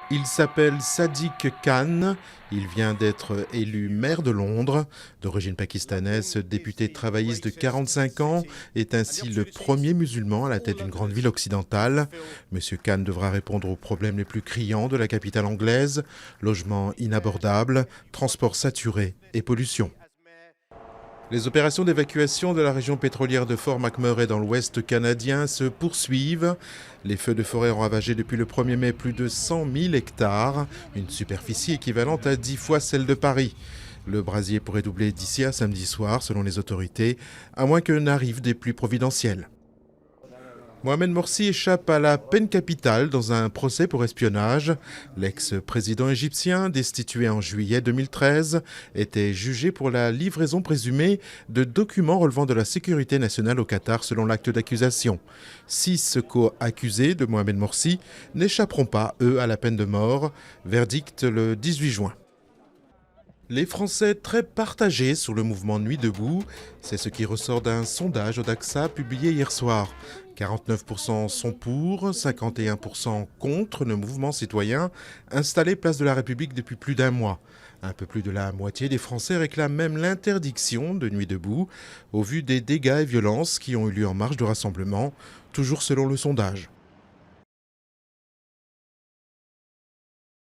Il s'appelle Sadiq Khan, il vient d'être élu maire de Londres. D'origine pakistanaise, ce député travailliste de 45 ans est ainsi le premier musulman à la tête d'une grande ville occidentale. Monsieur Khan devra répondre aux problèmes les plus criants de la capitale anglaise: logements inabordables, transports saturés et pollution. Les opérations d'évacuation de la région pétrolière de Fort McMurray dans l'ouest canadien se poursuivent. Les feux de forêt ont ravagé depuis le 1er mai plus de 100 000 hectares, une superficie équivalente à 10 fois celle de Paris. Le brasier pourrait doubler d'ici à samedi soir, selon les autorités, à moins que n'arrivent des pluies providentielles. Mohamed Morsi échappe à la peine capitale dans un procès pour espionnage. L'ex-président égyptien, destitué en juillet 2013, était jugé pour la livraison présumée de documents relevant de la sécurité nationale au Qatar selon l'acte d'accusation. 6 co-accusés de Mohamed Morsi n'échapperont pas, eux, à la peine de mort. Verdict le 18 juin. Les Français très partagés sur le mouvement Nuit debout, c'est ce qui ressort d'un sondage Odaxa publié hier soir. 49% sont pour, 51% contre le mouvement citoyen installé place de la République depuis plus d'un mois. Un peu plus de la moitié des Français réclament même l'interdiction de Nuit debout, au vu des dégâts et violences qui ont eu lieu en marge de rassemblement, toujours selon le sondage.